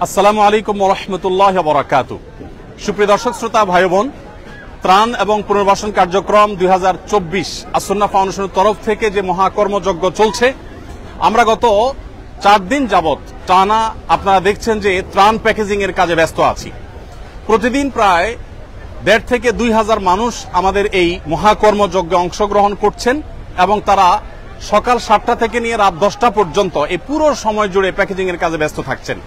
আসসালামু আলাইকুম ওয়া রাহমাতুল্লাহি ওয়া বারাকাতুহু। সুপ্রিয় দর্শক শ্রোতা ভাই বোন, ত্রাণ এবং পুনর্বাসন কার্যক্রম 2024 আসন্না ফাউন্ডেশনের তরফ থেকে যে মহাকর্মযজ্ঞ চলছে, আমরা গত 4 দিন যাবত টানা আপনারা দেখছেন যে ত্রাণ প্যাকেজিং এর কাজে ব্যস্ত আছি। প্রতিদিন প্রায় 1.5 থেকে 2,000 মানুষ আমাদের এই মহাকর্মযজ্ঞে অংশগ্রহণ করছেন এবং তারা সকাল 7টা থেকে নিয়ে রাত 10টা পর্যন্ত এই পুরো সময় জুড়ে প্যাকেজিং এর কাজে ব্যস্ত থাকছেন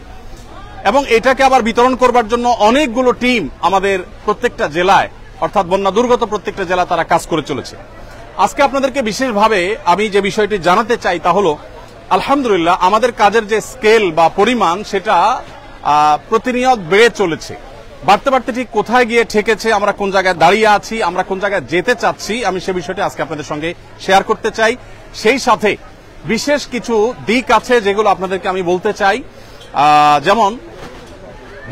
এবং এটাকে আবার বিতরণ করবার জন্য অনেকগুলো টিম আমাদের প্রত্যেকটা জেলায় অর্থাৎ বন্যা দুর্গত প্রত্যেকটা জেলা তারা কাজ করে চলেছে। আজকে আপনাদেরকে বিশেষভাবে আমি যে বিষয়টি জানাতে চাই তা হলো, আলহামদুলিল্লাহ আমাদের কাজের যে স্কেল বা পরিমাণ সেটা প্রতিনিয়ত বেড়ে চলেছে। বাড়তে বাড়তে ঠিক কোথায় গিয়ে ঠেকেছে, আমরা কোন জায়গায় দাঁড়িয়ে আছি, আমরা কোন জায়গায় যেতে চাচ্ছি, আমি সে বিষয়টি আজকে আপনাদের সঙ্গে শেয়ার করতে চাই। সেই সাথে বিশেষ কিছু দিক আছে যেগুলো আপনাদেরকে আমি বলতে চাই। যেমন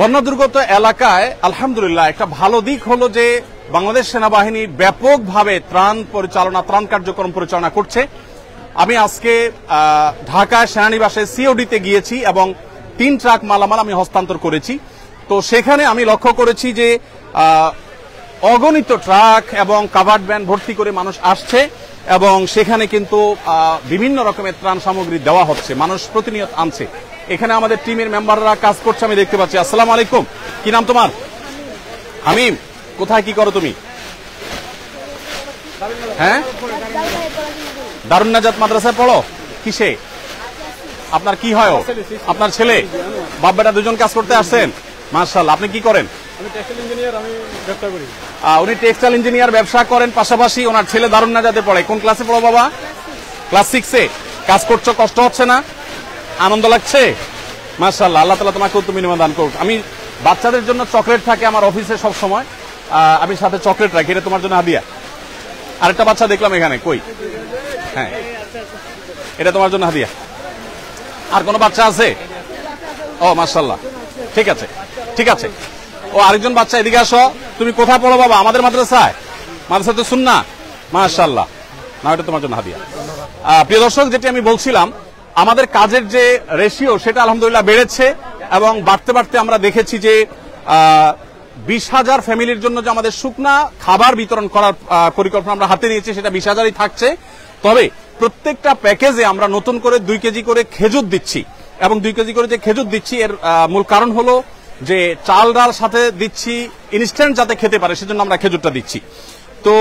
বন্যা দুর্গত এলাকায় আলহামদুলিল্লাহ একটা ভালো দিক হলো যে বাংলাদেশ সেনাবাহিনী ব্যাপকভাবে ত্রাণ কার্যক্রম পরিচালনা করছে। আমি আজকে ঢাকায় সেনানিবাসে সিওডিতে গিয়েছি এবং 3 ট্রাক মালামাল আমি হস্তান্তর করেছি। তো সেখানে আমি লক্ষ্য করেছি যে অগণিত ট্রাক এবং কাভার্ড ভ্যান ভর্তি করে মানুষ আসছে এবং সেখানে কিন্তু বিভিন্ন রকমের ত্রাণ সামগ্রী দেওয়া হচ্ছে, মানুষ প্রতিনিয়ত আনছে। এখানে আমাদের টিমের মেম্বাররা কাজ করছে, আমি দেখতে পাচ্ছি। আসসালামু আলাইকুম, কি নাম তোমার? হামিম, কোথায় কি করো তুমি? হ্যাঁ, দারুন নাজাত মাদ্রাসায় পড়ো। কিসে? আপনার কি হয়? আপনার ছেলে? বাপ বেটা দুজন কাজ করতে আসছেন, মাশাআল্লাহ। আপনি কি করেন? উনি টেক্সটাইল ইঞ্জিনিয়ার ব্যবসা করেন, পাশাপাশি ওনার ছেলে দারুন নাজাতে পড়ে। কোন ক্লাসে পড়ো বাবা? ক্লাস 6-এ। কাজ করছো, কষ্ট হচ্ছে না? আনন্দ লাগছে? মাশাআল্লাহ, আল্লাহ তাআলা তোমাকে উত্তম বিনিময় দান করুক। আমি বাচ্চাদের জন্য চকলেট থাকে আমার অফিসে সব সময়, আমি সাথে চকলেট রাখি, এটা তোমার জন্য হাদিয়া। আরেকটা বাচ্চা দেখলাম এখানে, কই? হ্যাঁ, এটা তোমার জন্য হাদিয়া। আর কোন বাচ্চা আছে? ও মাশাআল্লাহ, ঠিক আছে ঠিক আছে। ও আরেকজন বাচ্চা, এদিকে আসো। তুমি কোথায় পড়ো বাবা? আমাদের মাদ্রাসায়? মাদ্রাসাতে সুন্নাহ, মাশাআল্লাহ। না, এটা তোমার জন্য হাদিয়া। প্রিয় দর্শক, যেটি আমি বলছিলাম, আমাদের কাজের যে রেশিও সেটা আলহামদুলিল্লাহ বেড়েছে এবং বাড়তে বাড়তে আমরা দেখেছি যে 20,000 ফ্যামিলির জন্য যে আমাদের শুকনা খাবার বিতরণ করার পরিকল্পনা আমরা হাতে নিয়েছি, সেটা 20,000-ই থাকছে। তবে প্রত্যেকটা প্যাকেজে আমরা নতুন করে 2 কেজি করে খেজুর দিচ্ছি এবং 2 কেজি করে যে খেজুর দিচ্ছি এর মূল কারণ হলো যে চাল ডাল সাথে দিচ্ছি ইনস্ট্যান্ট যাতে খেতে পারে, সেজন্য আমরা খেজুরটা দিচ্ছি। তো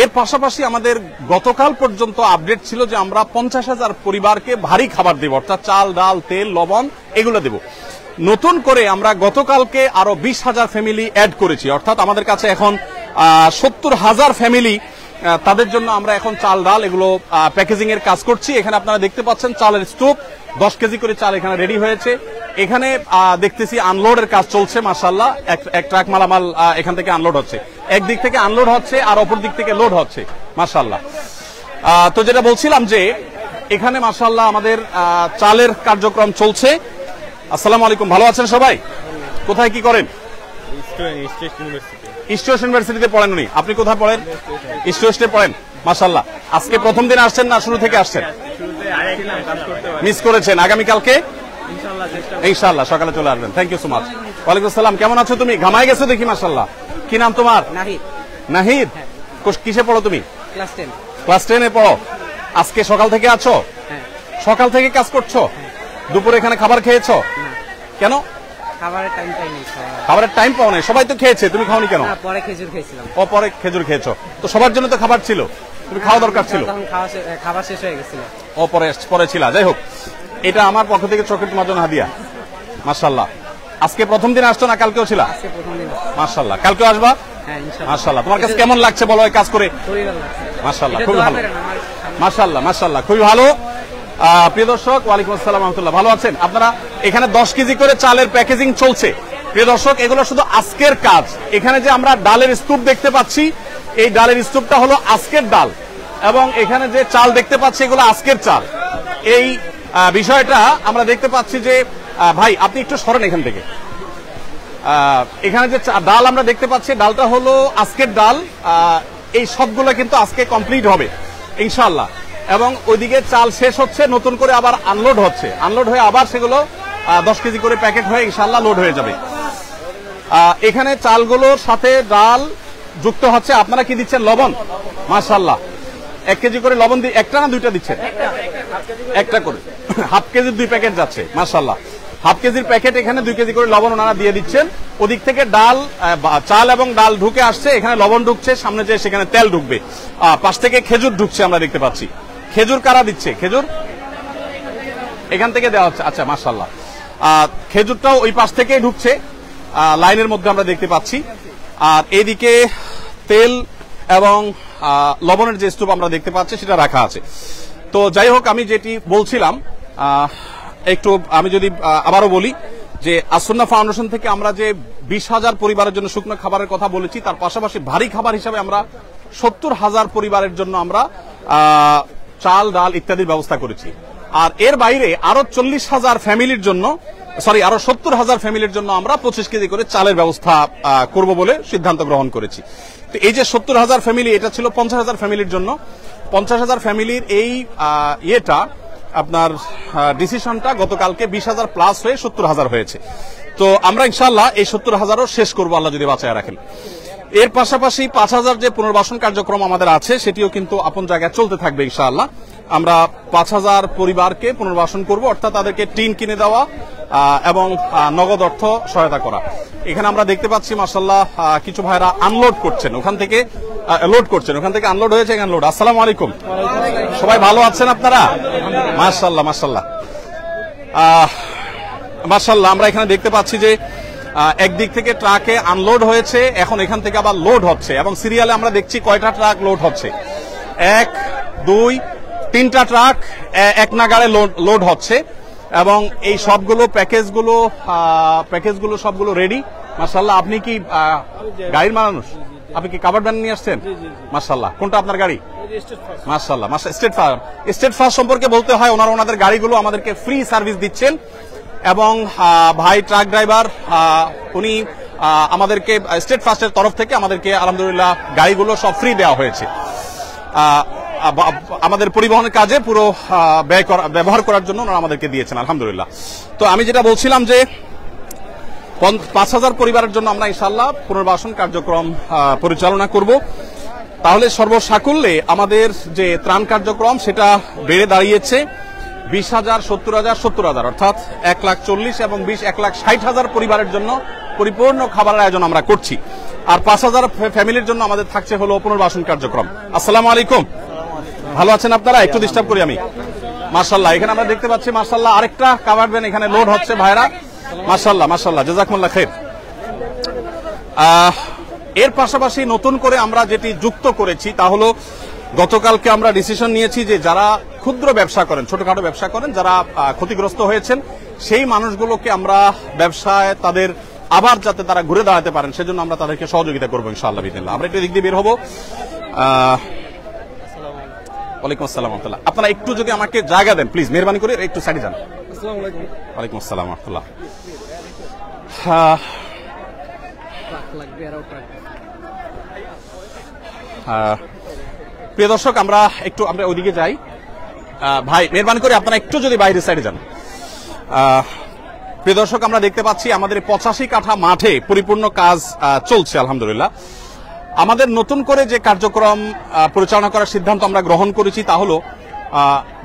এর পাশাপাশি আমাদের গতকাল পর্যন্ত আপডেট ছিল যে আমরা 50,000 পরিবারকে ভারী খাবার দেব, অর্থাৎ চাল ডাল তেল লবণ এগুলো দেব। নতুন করে আমরা গতকালকে আরো 20,000 ফ্যামিলি অ্যাড করেছি, অর্থাৎ আমাদের কাছে এখন 70,000 ফ্যামিলি, তাদের জন্য আমরা এখন চাল ডাল এগুলো প্যাকেজিং এর কাজ করছি। এখানে আপনারা দেখতে পাচ্ছেন চালের স্তূপ, 10 কেজি করে চাল এখানে রেডি হয়েছে। এখানে দেখতেছি আনলোডের কাজ চলছে, মাশাআল্লাহ। এক ট্রাক মালামাল এখান থেকে আনলোড হচ্ছে, একদিক থেকে আনলোড হচ্ছে আর অপর দিক থেকে লোড হচ্ছে, মাশাআল্লাহ। তো যেটা বলছিলাম যে এখানে মাশাআল্লাহ আমাদের চালের কার্যক্রম চলছে। আসসালামু আলাইকুম, ভালো আছেন সবাই? কোথায় কি করেন? ইস্ট ওয়েস্ট ইউনিভার্সিটিতে পড়েন উনি। আপনি কোথায় পড়েন? ইস্ট ওয়েস্টে পড়েন, মাশাআল্লাহ। আজকে প্রথম দিন আসছেন না শুরু থেকে আসছেন? মিস করেছেন, আগামীকালকে ইনশাআল্লাহ সকালে চলে আসবেন। Thank you so much. ওয়ালাইকুম আসসালাম, কেমন আছো তুমি? ঘামায় গেছো দেখি, মাশাআল্লাহ। কি নাম তোমার? নাহিদ। নাহিদ, কিসে পড়ো তুমি? ক্লাস 10। ক্লাস 10-এ পড়ো। আজকে সকাল থেকে আছো? সকাল থেকে কাজ করছো? দুপুরে এখানে খাবার খেয়েছো? কেন? খাবারের টাইম পাও নাই। সবাই তো খেয়েছে, তুমি খাওনি কেন? পরে খেজুর খেয়েছিলাম। ও, পরে খেজুর খেয়েছো। তো সবার জন্য তো খাবার ছিল, তুমি খাওয়া দরকার ছিল। খাবার শেষ হয়ে গেছিল। ও, পরে ছিল। যাই হোক, এটা আমার পক্ষ থেকে চকলেট তোমার জন্য হাদিয়া, মাশাআল্লাহ। আজকে প্রথম দিন আসছো না কালকেও ছিল? মাশাআল্লাহ। কালকেও আসবা? মাশাআল্লাহ। তোমার কাছে কেমন লাগছে বলো এই কাজ করে? মাশাআল্লাহ, খুব ভালো। মাশাআল্লাহ মাশাআল্লাহ, খুবই ভালো। প্রিয় দর্শক, ওয়ালাইকুম আসসালাম রহমতুল্লাহ, ভালো আছেন আপনারা? এখানে 10 কেজি করে চালের প্যাকেজিং চলছে। প্রিয় দর্শক, এগুলো শুধু আজকের কাজ। এখানে যে আমরা ডালের স্তূপ দেখতে পাচ্ছি, এই ডালের স্তূপটা হলো আজকের ডাল এবং এখানে যে চাল দেখতে পাচ্ছি এগুলো আজকের চাল। এই বিষয়টা আমরা দেখতে পাচ্ছি যে ভাই আপনি একটু সরেন এখান থেকে। এখানে যে ডাল আমরা দেখতে পাচ্ছি, ডালটা হলো আজকের ডাল। এই সবগুলো কিন্তু আজকে কমপ্লিট হবে ইনশাআল্লাহ। এবং ওইদিকে চাল শেষ হচ্ছে, নতুন করে আবার আনলোড হচ্ছে, আনলোড হয়ে আবার সেগুলো 10 কেজি করে প্যাকেট হয়ে ইনশাআল্লাহ লোড হয়ে যাবে। এখানে চালগুলোর সাথে ডাল যুক্ত হচ্ছে। আপনারা কি দিচ্ছেন? লবণ। মাশাআল্লাহ, 1 কেজি করে লবণ একটা না দুইটা দিচ্ছেন? একটা করে, হাফ কেজির 2 প্যাকেট যাচ্ছে। মাশাআল্লাহ, হাফ কেজির প্যাকেট এখানে 2 কেজি করে লবণ ওনারা দিয়ে দিচ্ছেন। ওদিক থেকে ডাল, চাল এবং ডাল ঢুকে আসছে, এখানে লবণ ঢুকছে, সামনে যে সেখানে তেল ঢুকবে। পাশ থেকে খেজুর ঢুকছে, আমরা দেখতে পাচ্ছি। খেজুর কারা দিচ্ছে? খেজুর এখান থেকে দেওয়া হচ্ছে। আচ্ছা, মাশাআল্লাহ, খেজুরটাও ওই পাশ থেকেই ঢুকছে, লাইনের মধ্যে আমরা দেখতে পাচ্ছি। আর এইদিকে তেল এবং লবণের যে স্তূপ আমরা দেখতে পাচ্ছি সেটা রাখা আছে। তো যাই হোক, আমি যেটি বলছিলাম, একটু আমি যদি আবারও বলি যে আসুন্নাহ ফাউন্ডেশন থেকে আমরা যে 20,000 পরিবারের জন্য শুকনো খাবারের কথা বলেছি, তার পাশাপাশি ভারী খাবার হিসাবে আমরা 70,000 পরিবারের জন্য আমরা চাল, ডাল ইত্যাদির ব্যবস্থা করেছি। আর এর বাইরে আরো 40,000 ফ্যামিলির জন্য, আরো 70,000 ফ্যামিলির জন্য আমরা 25 কেজি করে চালের ব্যবস্থা করব বলে সিদ্ধান্ত গ্রহণ করেছি। তো এই যে 70,000 ফ্যামিলি, এটা ছিল 50,000 ফ্যামিলির জন্য। 50,000 ফ্যামিলির এই আপনার ডিসিশনটা গতকালকে 20,000 প্লাস হয়ে 70,000 হয়েছে। তো আমরা ইনশাআল্লাহ এই 70,000ও শেষ করবো, আল্লাহ যদি বাঁচায় রাখেন। এর পাশাপাশি 5,000 যে পুনর্বাসন কার্যক্রম আমাদের আছে সেটিও কিন্তু আপন জায়গায় চলতে থাকবে ইনশাআল্লাহ। আমরা 5,000 পরিবারকে পুনর্বাসন করব, অর্থাৎ তাদেরকে টিন কিনে দেওয়া এবং নগদ অর্থ সহায়তা করা। এখানে আমরা দেখতে পাচ্ছি মাশাআল্লাহ কিছু ভাইরা আনলোড করছেন, ওখান থেকে লোড করছেন, ওখান থেকে আনলোড হয়েছে, এখানে লোড। আসসালামু আলাইকুম, সবাই ভালো আছেন আপনারা? মাশাআল্লাহ মাশাআল্লাহ মাশাআল্লাহ। আমরা এখানে দেখতে পাচ্ছি যে একদিক থেকে ট্রাকে আনলোড হয়েছে, এখন এখান থেকে আবার লোড হচ্ছে, এবং সিরিয়ালে আমরা দেখছি কয়টা ট্রাক লোড হচ্ছে। 1, 2, 3টা ট্রাক এক নাগাড়ে লোড হচ্ছে, এবং এই সবগুলো প্যাকেজগুলো সবগুলো রেডি। মাশাআল্লাহ, আপনি কি গাড়ির মানুষ? আপনি কি কাভার্ড ভ্যান নিয়ে আসছেন? মাশাআল্লাহ, কোনটা আপনার গাড়ি? মাশাআল্লাহ মাশাআল্লাহ। স্টেট ফার্স্ট সম্পর্কে বলতে হয়, ওনাদের গাড়িগুলো আমাদেরকে ফ্রি সার্ভিস দিচ্ছেন, এবং ভাই ট্রাক ড্রাইভার উনি আমাদেরকে স্টেট ফার্স্টের তরফ থেকে আমাদেরকে আলহামদুলিল্লাহ গাড়িগুলো সব ফ্রি দেওয়া হয়েছে আমাদের পরিবহনের কাজে পুরো ব্যবহার করার জন্য ওনারা আমাদেরকে দিয়েছেন আলহামদুলিল্লাহ। তো আমি যেটা বলছিলাম যে 5,000 পরিবারের জন্য আমরা ইনশাআল্লাহ পুনর্বাসন কার্যক্রম পরিচালনা করব। তাহলে সর্বসাকুল্যে আমাদের যে ত্রাণ কার্যক্রম সেটা বেড়ে দাঁড়িয়েছে 20,000, 70,000, 70,000, অর্থাৎ 1,40,000 এবং 1,60,000 পরিবারের জন্য পরিপূর্ণ খাবারের আয়োজন আমরা করছি। আর 5,000 ফ্যামিলির জন্য আমাদের থাকছে হলো পুনর্বাসন কার্যক্রম। আসসালামু আলাইকুম, ভালো আছেন আপনারা? একটু ডিস্টার্ব করি আমি। মাশাআল্লাহ, এখানে আমরা দেখতে পাচ্ছি মাশাআল্লাহ আরেকটা কাভার্ড ভ্যান এখানে লোড হচ্ছে ভাইরা। মাশাআল্লাহ মাশাআল্লাহ, জাযাকুমুল্লাহ খাইর। এর পাশাপাশি নতুন করে আমরা যেটি যুক্ত করেছি তা হলো, গতকালকে আমরা ডিসিশন নিয়েছি যে যারা ক্ষুদ্র ব্যবসা করেন, ছোটখাটো ব্যবসা করেন, যারা ক্ষতিগ্রস্ত হয়েছেন, সেই মানুষগুলোকে আমরা ব্যবসায় তাদের আবার যাতে তারা ঘুরে দাঁড়াতে পারেন সেজন্য আমরা তাদেরকে সহযোগিতা করবো ইনশাআল্লাহ বিদিল্লাহ। আমরা একটু দিক দিয়ে বের হবো। ওয়ালাইকুম আসসালাম রাহমাতুল্লাহ। আপনারা একটু যদি আমাকে জায়গা দেন প্লিজ, মেহরবানি করে একটু সাইডে যান। আসসালামু আলাইকুম। ওয়ালাইকুম আসসালাম রাহমাতুল্লাহ। প্রিয় দর্শক, আমরা ওইদিকে যাই। ভাই মেহরবানি করে আপনারা একটু যদি বাইরের সাইডে যান। প্রিয় দর্শক, আমরা দেখতে পাচ্ছি আমাদের 85 কাঠা মাঠে পরিপূর্ণ কাজ চলছে আলহামদুলিল্লাহ। আমাদের নতুন করে যে কার্যক্রম পরিচালনা করার সিদ্ধান্ত আমরা গ্রহণ করেছি তা হলো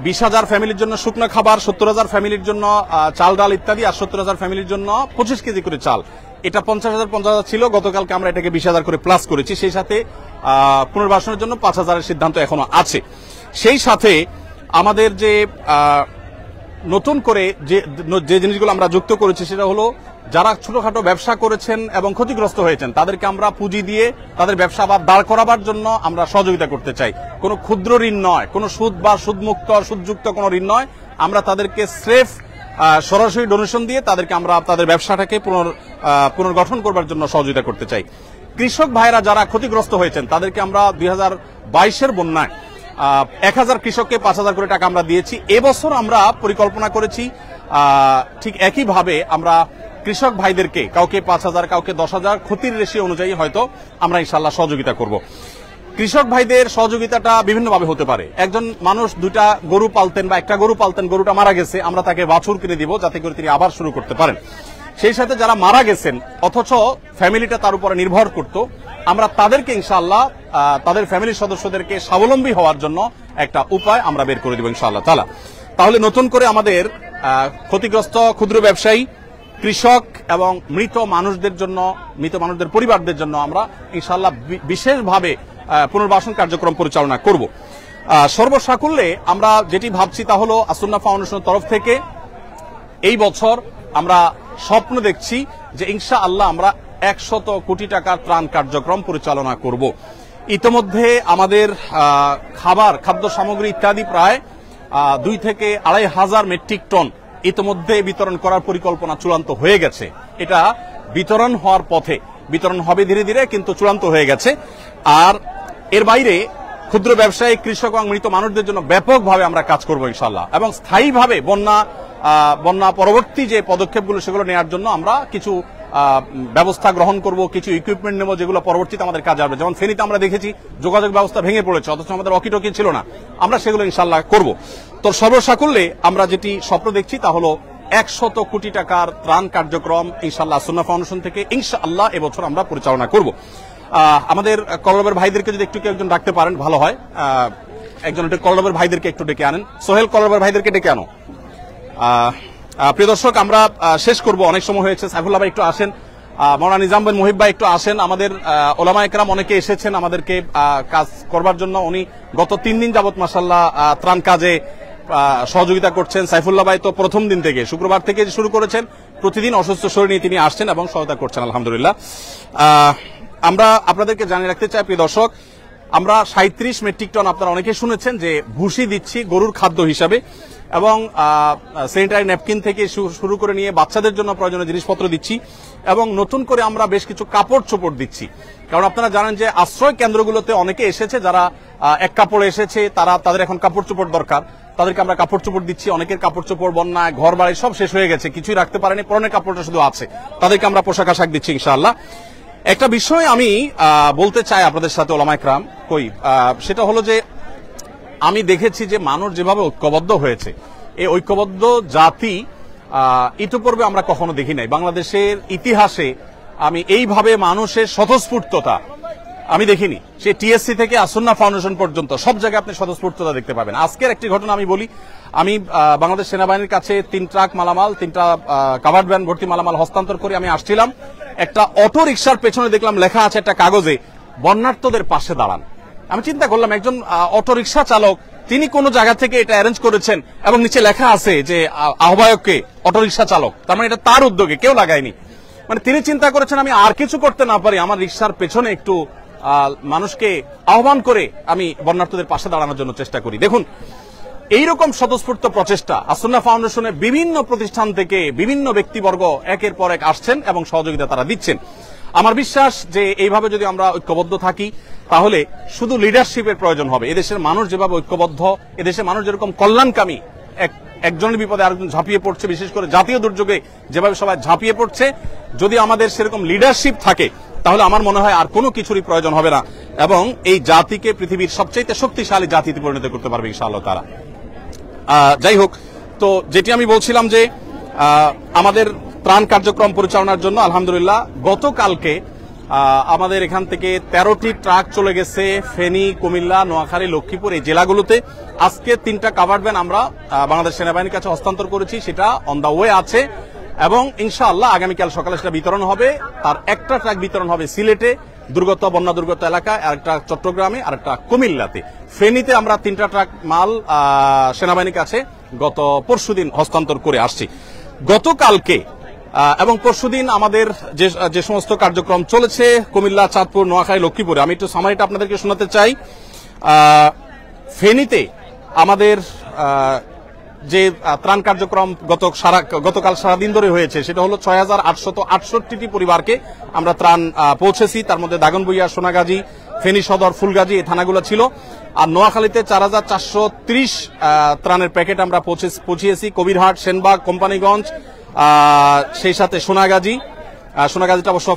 20,000 ফ্যামিলির জন্য শুকনো খাবার, 70,000 ফ্যামিলির জন্য চাল ডাল ইত্যাদি, আর 70,000 ফ্যামিলির জন্য 25 কেজি করে চাল। এটা 50,000 ছিল, গতকালকে আমরা এটাকে 20,000 করে প্লাস করেছি। সেই সাথে পুনর্বাসনের জন্য 5,000-এর সিদ্ধান্ত এখনো আছে। সেই সাথে আমাদের যে নতুন করে যে জিনিসগুলো আমরা যুক্ত করেছি সেটা হলো, যারা ছোটখাটো ব্যবসা করেছেন এবং ক্ষতিগ্রস্ত হয়েছেন তাদেরকে আমরা পুঁজি দিয়ে তাদের ব্যবসা আবার দাঁড় করাবার জন্য আমরা সহযোগিতা করতে চাই। কোনো ক্ষুদ্র ঋণ নয়, কোনো সুদ বা সুদমুক্ত সুদযুক্ত কোনো ঋণ নয়। আমরা তাদেরকে স্রেফ সরাসরি ডোনেশন দিয়ে তাদেরকে আমরা তাদের ব্যবসাটাকে পুনর্গঠন করবার জন্য সহযোগিতা করতে চাই। কৃষক ভাইরা যারা ক্ষতিগ্রস্ত হয়েছেন তাদেরকে আমরা 2022-এর বন্যায় 1,000 কৃষককে 5,000 করে টাকা আমরা দিয়েছি। এবছর আমরা পরিকল্পনা করেছি ঠিক একইভাবে আমরা কৃষক ভাইদেরকে কাউকে 5,000, কাউকে 10,000 ক্ষতির রেশিও অনুযায়ী হয়তো আমরা ইনশাআল্লাহ সহযোগিতা করব। কৃষক ভাইদের সহযোগিতাটা বিভিন্নভাবে হতে পারে। একজন মানুষ দুটা গরু পালতেন বা একটা গরু পালতেন, গরুটা মারা গেছে, আমরা তাকে বাছুর কিনে দিব যাতে করে তিনি আবার শুরু করতে পারেন। সেই সাথে যারা মারা গেছেন অথচ ফ্যামিলিটা তার উপরে নির্ভর করত, আমরা তাদেরকে ইনশাআল্লাহ তাদের ফ্যামিলির সদস্যদেরকে স্বাবলম্বী হওয়ার জন্য একটা উপায় আমরা বের করে দেব ইনশাআল্লাহ তাআলা। তাহলে নতুন করে আমাদের ক্ষতিগ্রস্ত ক্ষুদ্র ব্যবসায়ী, কৃষক এবং মৃত মানুষদের পরিবারদের জন্য আমরা ইনশাআল্লাহ বিশেষভাবে পুনর্বাসন কার্যক্রম পরিচালনা করব। সর্বসাকুল্যে আমরা যেটি ভাবছি তা হলো আসুন্নাহ ফাউন্ডেশনের তরফ থেকে এই বছর আমরা স্বপ্ন দেখছি যে ইনশাআল্লাহ আমরা 100 কোটি টাকার ত্রাণ কার্যক্রম পরিচালনা করব। ইতোমধ্যে আমাদের খাদ্য সামগ্রী ইত্যাদি প্রায় 2 থেকে 2,500 মেট্রিক টন ইতোমধ্যে বিতরণ করার পরিকল্পনা চূড়ান্ত হয়ে গেছে। এটা বিতরণ হওয়ার পথে, বিতরণ হবে ধীরে ধীরে, কিন্তু চূড়ান্ত হয়ে গেছে। আর এর বাইরে ক্ষুদ্র ব্যবসায়ী, কৃষক এবং মৃত মানুষদের জন্য ব্যাপকভাবে আমরা কাজ করব ইনশাআল্লাহ, এবং স্থায়ীভাবে বন্যা পরবর্তী যে পদক্ষেপগুলো সেগুলো নেওয়ার জন্য আমরা কিছু ব্যবস্থা গ্রহণ করব, কিছু ইকুইপমেন্ট নেব যেগুলো পরবর্তীতে আমাদের কাজে আসবে। যেমন ফেনীতে আমরা দেখেছি যোগাযোগ ব্যবস্থা ভেঙে পড়েছে, অথচ আমাদের ওয়াকিটকি ছিল না, আমরা সেগুলো ইনশাআল্লাহ করব। তো সর্বসাকুল্যে আমরা যেটি স্বপ্ন দেখছি তা হলো 100 কোটি টাকার ত্রাণ কার্যক্রম ইনশাআল্লাহ আসুন্নাহ ফাউন্ডেশন থেকে ইনশাআল্লাহ এবছর আমরা পরিচালনা করব। আমাদের কলরবের ভাইদেরকে যদি একটু একজন ডাকতে পারেন ভালো হয়, একজন কলরবের ভাইদেরকে একটু ডেকে আনেন। সোহেল, কলরবের ভাইদেরকে ডেকে আনো। প্রিয় দর্শক, আমরা শেষ করব, অনেক সময় হয়েছে। সাইফুল্লাহ ভাই একটু আসেন, মাওলানা নিজাম বিন মুহিব ভাই একটু আসেন। আমাদের ওলামা একরাম অনেকে এসেছেন আমাদেরকে কাজ করবার জন্য। উনি গত 3 দিন যাবত মাশাআল্লাহ ত্রাণ কাজে সহযোগিতা করছেন। সাইফুল্লাহ ভাই তো প্রথম দিন থেকে, শুক্রবার থেকে শুরু করেছেন, প্রতিদিন অসুস্থ শরীর নিয়ে তিনি আসছেন এবং সহায়তা করছেন আলহামদুলিল্লাহ। আমরা আপনাদেরকে জানিয়ে রাখতে চাই প্রিয় দর্শক, আমরা 37 মেট্রিক টন, আপনারা অনেকে শুনেছেন যে ভুসি দিচ্ছি গরুর খাদ্য হিসাবে, এবং স্যানিটারি ন্যাপকিন থেকে শুরু করে নিয়ে বাচ্চাদের জন্য প্রয়োজনীয় জিনিসপত্র দিচ্ছি, এবং নতুন করে আমরা বেশ কিছু কাপড় চোপড় দিচ্ছি। কারণ আপনারা জানেন যে আশ্রয় কেন্দ্রগুলোতে অনেকে এসেছে যারা এক কাপড়ে এসেছে, তাদের এখন কাপড় চোপড় দরকার, তাদেরকে আমরা কাপড় চোপড় দিচ্ছি। অনেকের কাপড় চোপড় বন্যায় ঘর বাড়ি সব শেষ হয়ে গেছে, কিছুই রাখতে পারেনি, পরনের কাপড়টা শুধু আছে, তাদেরকে আমরা পোশাক আশাক দিচ্ছি ইনশাআল্লাহ। একটা বিষয় আমি বলতে চাই আপনাদের সাথে ওলামা একরাম, সেটা হলো যে আমি দেখেছি যে মানুষ যেভাবে ঐক্যবদ্ধ হয়েছে, এই ঐক্যবদ্ধ জাতি ইতিপূর্বে আমরা কখনো দেখি নাই। বাংলাদেশের ইতিহাসে আমি এইভাবে মানুষের স্বতঃস্ফূর্ততা আমি দেখিনি। সে টিএসসি থেকে আসুন্নাহ ফাউন্ডেশন পর্যন্ত সব জায়গায় আপনি স্বতঃস্ফূর্ততা দেখতে পাবেন। আজকের একটি ঘটনা আমি বলি, আমি বাংলাদেশ সেনাবাহিনীর কাছে 3 ট্রাক মালামাল, 3টা কাভার্ড ভ্যান ভর্তি মালামাল হস্তান্তর করে আমি আসছিলাম। একটা অটো রিকশার পেছনে দেখলাম লেখা আছে একটা কাগজে, বন্যার্তদের পাশে দাঁড়ান। আমি চিন্তা করলাম একজন অটো রিকশা চালক তিনি কোন জায়গা থেকে এটা অ্যারেঞ্জ করেছেন, এবং নিচে লেখা আছে যে আহ্বায়ককে অটো রিকশা চালক, তার মানে এটা তার উদ্যোগে, কেউ লাগায়নি। মানে তিনি চিন্তা করেছেন আমি আর কিছু করতে না পারি, আমার রিকশার পেছনে একটু মানুষকে আহ্বান করে আমি বন্যার্তদের পাশে দাঁড়ানোর জন্য চেষ্টা করি। দেখুন, এইরকম স্বতঃস্ফূর্ত প্রচেষ্টা আসুন্নাহ ফাউন্ডেশনের বিভিন্ন প্রতিষ্ঠান থেকে বিভিন্ন ব্যক্তিবর্গ একের পর এক আসছেন এবং সহযোগিতা তারা দিচ্ছেন। আমার বিশ্বাস যে এইভাবে যদি আমরা ঐক্যবদ্ধ থাকি তাহলে শুধু লিডারশিপের প্রয়োজন হবে। এদেশের মানুষ যেভাবে ঐক্যবদ্ধ, এদেশের মানুষ যেরকম কল্যাণকামী, একজনের বিপদে আরেকজন ঝাঁপিয়ে পড়ছে, বিশেষ করে জাতীয় দুর্যোগে যেভাবে সবাই ঝাঁপিয়ে পড়ছে, যদি আমাদের সেরকম লিডারশিপ থাকে তাহলে আমার মনে হয় আর কোনো কিছুরই প্রয়োজন হবে না, এবং এই জাতিকে পৃথিবীর সবচেয়ে শক্তিশালী জাতিতে পরিণত করতে পারবে ইনশাআল্লাহ তাআলা। যাই হোক, তো যেটি আমি বলছিলাম যে আমাদের ত্রাণ কার্যক্রম পরিচালনার জন্য আলহামদুলিল্লাহ গতকালকে আমাদের এখান থেকে 13টি ট্রাক চলে গেছে ফেনী, কুমিল্লা, নোয়াখালী, লক্ষ্মীপুর এই জেলাগুলোতে। আজকে 3টা কাভার্ড ভ্যান আমরা বাংলাদেশ সেনাবাহিনীর কাছে হস্তান্তর করেছি, সেটা অন দা ওয়ে আছে, এবং ইনশাআল্লাহ আগামীকাল সকালে সেটা বিতরণ হবে। তার একটা ট্রাক বিতরণ হবে সিলেটে বন্যা দুর্গত এলাকায়, আরেকটা চট্টগ্রামে, আরেকটা কুমিল্লাতে। ফেনীতে আমরা 3টা ট্রাক মাল সেনাবাহিনীর কাছে গত পরশুদিন হস্তান্তর করে আসছি। গতকালকে এবং পরশুদিন আমাদের যে সমস্ত কার্যক্রম চলেছে কুমিল্লা, চাঁদপুর, নোয়াখালী, লক্ষ্মীপুরে, আমি একটু সামারিটা আপনাদেরকে শোনাতে চাই। ফেনীতে আমাদের যে ত্রাণ কার্যক্রম গতকাল সারাদিন ধরে হয়েছে সেটা হলো 6,868টি পরিবারকে আমরা ত্রাণ পৌঁছেছি। তার মধ্যে দাগনভূঞা, সোনাগাজী, ফেনী সদর, ফুলগাজী এই থানাগুলো ছিল। আর নোয়াখালীতে 4,430 ত্রাণের প্যাকেট আমরা পৌঁছিয়েছি কবিরহাট, সেনবাগ, কোম্পানিগঞ্জ, সেই সাথে সোনাগাজীটা অবশ্য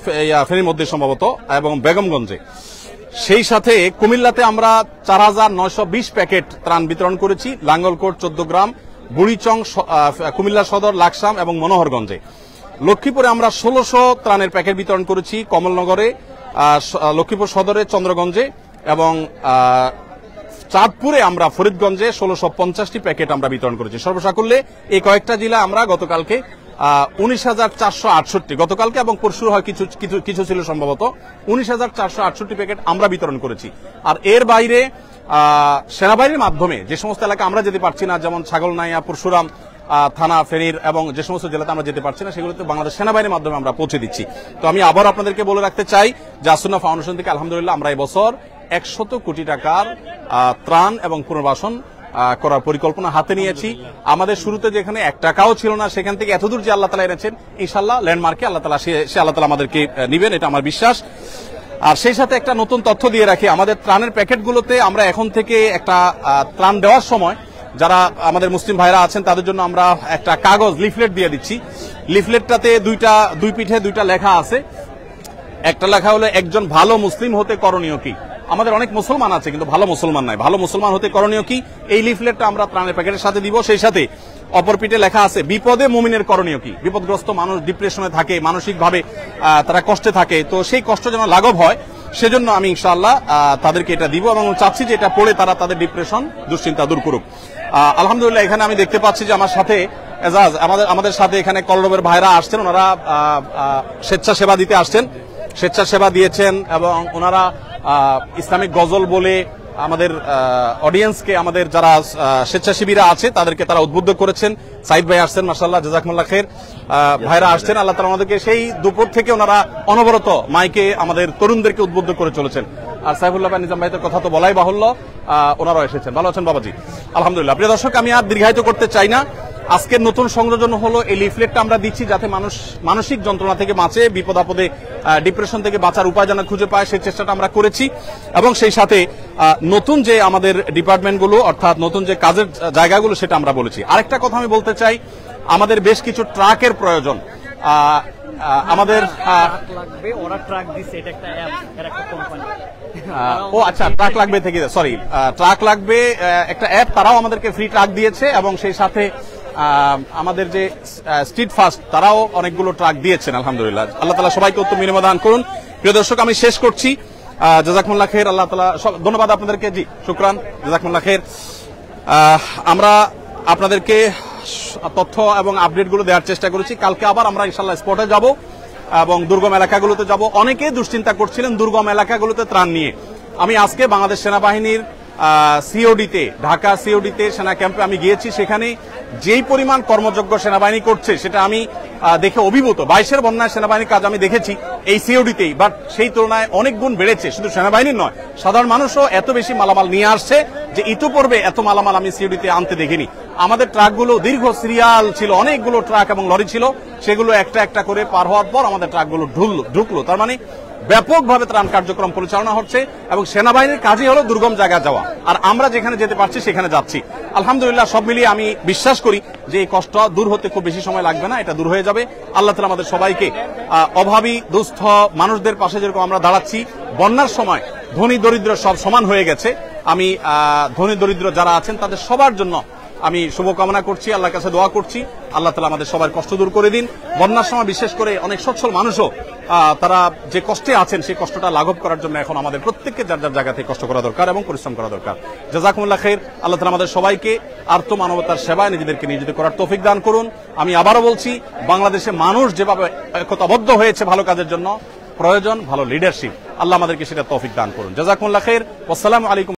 ফেনীর মধ্যে সম্ভবত, এবং বেগমগঞ্জে। সেই সাথে কুমিল্লাতে আমরা 4920 প্যাকেট ত্রাণ বিতরণ করেছি লাঙ্গলকোট 14 গ্রাম, বুড়িচং, কুমিল্লা সদর, লাকসাম এবং মনোহরগঞ্জে। লক্ষ্মীপুরে আমরা 1600 ত্রাণের প্যাকেট বিতরণ করেছি কমলনগরে, লক্ষ্মীপুর সদরে, চন্দ্রগঞ্জে এবং চাঁদপুরে আমরা ফরিদগঞ্জে 1650টি প্যাকেট আমরা বিতরণ করেছি। সর্বসাকুল্যে এই কয়েকটা জেলা আমরা গতকালকে 19,468 গতকালকে এবং পরশু হয় কিছু ছিল সম্ভবত 19,468 প্যাকেট আমরা বিতরণ করেছি। আর এর বাইরে সেনাবাহিনীর মাধ্যমে যে সমস্ত এলাকা আমরা যেতে পারছি না, যেমন ছাগলনাইয়া, পরশুরাম থানা, ফেনীর এবং যে সমস্ত জেলাতে আমরা যেতে পারছি না, সেগুলোতে বাংলাদেশ সেনাবাহিনীর মাধ্যমে আমরা পৌঁছে দিচ্ছি। তো আমি আবার আপনাদেরকে বলে রাখতে চাই যে আসুন্নাহ ফাউন্ডেশন থেকে আলহামদুলিল্লাহ আমরা এবছর 100 কোটি টাকার ত্রাণ এবং পুনর্বাসন করার পরিকল্পনা হাতে নিয়েছি। আমাদের শুরুতে যেখানে 1 টাকাও ছিল না, সেখান থেকে এতদূর যে আল্লাহ তাআলা এনেছেন, ইনশাআল্লাহ ল্যান্ডমার্কে আল্লাহ তাআলা আমাদেরকে নিবেন, এটা আমার বিশ্বাস। আর সেই সাথে একটা নতুন তথ্য দিয়ে রাখি, আমাদের ত্রাণের প্যাকেটগুলোতে আমরা এখন থেকে একটা ত্রাণ দেওয়ার সময় যারা আমাদের মুসলিম ভাইরা আছেন তাদের জন্য আমরা একটা কাগজ লিফলেট দিয়ে দিচ্ছি। লিফলেটটাতে দুই পিঠে দুইটা লেখা আছে। একটা লেখা হলো একজন ভালো মুসলিম হতে করণীয় কি। আমাদের অনেক মুসলমান আছে কিন্তু ভালো মুসলমান নাই, ভালো মুসলমান হতে করণীয় কি, এই লিফলেটটা আমরা ত্রাণের প্যাকেটের সাথে দিব। সেই সাথে অপর পিঠে লেখা আছে বিপদে মুমিনের করণীয় কি। বিপদগ্রস্ত মানুষ ডিপ্রেশনে থাকে, মানসিকভাবে তারা কষ্টে থাকে, তো সেই কষ্ট যেন লাঘব হয় সেজন্য আমি ইনশাআল্লাহ তাদেরকে এটা দিব এবং চাচ্ছি যে এটা পড়ে তারা তাদের ডিপ্রেশন, দুশ্চিন্তা দূর করুক। আলহামদুলিল্লাহ এখানে আমি দেখতে পাচ্ছি যে আমার সাথে এজাজ, আমাদের সাথে এখানে কলরবের ভাইরা আসছেন, ওনারা স্বেচ্ছাসেবা দিতে আসছেন, স্বেচ্ছাসেবা দিয়েছেন এবং ওনারা ইসলামিক গজল বলে আমাদের অডিয়েন্সকে, আমাদের যারা স্বেচ্ছাসেবীরা আছে তাদেরকে তারা উদ্বুদ্ধ করেছেন। সাইদ ভাই আসছেন, মাশাআল্লাহ, জাযাকুমুল্লাহ খাইর, ভাইরা আসছেন, আল্লাহ তাআলা আমাদেরকে সেই দুপুর থেকে ওনারা অনবরত মাইকে আমাদের তরুণদেরকে উদ্বুদ্ধ করে চলেছেন। আর সাইফুল্লাহ ভাই, নিজাম ভাইদের কথা তো বলাই বাহুল্য, ওনারাও এসেছেন। ভালো আছেন বাবাজি? আলহামদুলিল্লাহ। প্রিয় দর্শক, আমি আর দীর্ঘায়িত করতে চাই না। আজকের নতুন সংযোজন হলো এই লিফলেটটা আমরা দিচ্ছি যাতে মানুষ মানসিক যন্ত্রণা থেকে বাঁচে, বিপদ আপদে ডিপ্রেশন থেকে বাঁচার উপায় যেন খুঁজে পায়, সেই চেষ্টাটা আমরা করেছি। এবং সেই সাথে নতুন যে আমাদের ডিপার্টমেন্টগুলো অর্থাৎ নতুন যে কাজের জায়গাগুলো সেটা আমরা বলেছি। আরেকটা কথা আমি বলতে চাই, আমাদের বেশ কিছু ট্রাকের প্রয়োজন। আমাদের ওরা ট্রাক দিচ্ছে, এটা একটা অ্যাপ, এর একটা কোম্পানি। ও আচ্ছা, ট্রাক লাগবে থেকে, সরি, ট্রাক লাগবে একটা অ্যাপ, তারাও আমাদেরকে ফ্রি ট্রাক দিয়েছে এবং সেই সাথে আমাদের যে স্ট্রিট ফাস্ট তারাও অনেকগুলো ট্রাক দিয়েছেন। আলহামদুলিল্লাহ, আল্লাহ তাআলা সবাইকে উত্তম বিনিময় দান করুন। প্রিয় দর্শক, আমি শেষ করছি। জাযাকুমুল্লাহ খাইর, আল্লাহ তাআলা ধন্যবাদ আপনাদেরকে। জি, শুকরান, জাযাকুমুল্লাহ খাইর। আমরা আপনাদেরকে তথ্য এবং আপডেটগুলো দেওয়ার চেষ্টা করেছি। কালকে আবার আমরা ইনশাআল্লাহ স্পটে যাব এবং দুর্গম এলাকাগুলোতে যাব। অনেকে দুশ্চিন্তা করছিলেন দুর্গম এলাকাগুলোতে ত্রাণ নিয়ে। আমি আজকে বাংলাদেশ সেনাবাহিনীর সিওডিতে, ঢাকা সিওডিতে সেনা ক্যাম্পে আমি গিয়েছি। সেখানে যেই পরিমাণ কর্মযোগ্য সেনাবাহিনী করছে সেটা আমি দেখে অভিভূত। 22-এর বন্যায় সেনাবাহিনীর কাজ আমি দেখেছি এই সিওডিতেই, বাট সেই তুলনায় অনেক গুণ বেড়েছে। শুধু সেনাবাহিনীর নয়, সাধারণ মানুষও এত বেশি মালামাল নিয়ে আসছে যে ইতিপূর্বে এত মালামাল আমি সিওডিতে আনতে দেখিনি। আমাদের ট্রাকগুলো দীর্ঘ সিরিয়াল ছিল, অনেকগুলো ট্রাক এবং লরি ছিল, সেগুলো একটা একটা করে পার হওয়ার পর আমাদের ট্রাকগুলো ঢুকলো। তার মানে ব্যাপকভাবে ত্রাণ কার্যক্রম পরিচালনা হচ্ছে এবং সেনাবাহিনীর কাজই হলো দুর্গম জায়গায় যাওয়া, আর আমরা যেখানে যেতে পারছি সেখানে যাচ্ছি। আলহামদুলিল্লাহ, সব মিলিয়ে আমি বিশ্বাস করি যে এই কষ্ট দূর হতে খুব বেশি সময় লাগবে না, এটা দূর হয়ে যাবে। আল্লাহ তাআলা আমাদের সবাইকে অভাবী দুস্থ মানুষদের পাশে যেরকম আমরা দাঁড়াচ্ছি, বন্যার সময় ধনী দরিদ্র সব সমান হয়ে গেছে। আমি ধনী দরিদ্র যারা আছেন তাদের সবার জন্য আমি শুভকামনা করছি, আল্লাহর কাছে দোয়া করছি আল্লাহ তাআলা আমাদের সবার কষ্ট দূর করে দিন। বন্যার সময় বিশেষ করে অনেক সচ্ছল মানুষও তারা যে কষ্টে আছেন সেই কষ্টটা লাঘব করার জন্য এখন আমাদের প্রত্যেককে যার যার জায়গা থেকে কষ্ট করা দরকার এবং পরিশ্রম করা দরকার। জাযাকুমুল্লাহ খাইর। আল্লাহ তাআলা আমাদের সবাইকে আর্ত মানবতার সেবায় নিজেদেরকে নিয়োজিত করার তৌফিক দান করুন। আমি আবারও বলছি, বাংলাদেশে মানুষ যেভাবে একতাবদ্ধ হয়েছে ভালো কাজের জন্য, প্রয়োজন ভালো লিডারশিপ। আল্লাহ আমাদেরকে সেটা তৌফিক দান করুন। জাযাকুমুল্লাহ খাইর। আসসালামু আলাইকুম।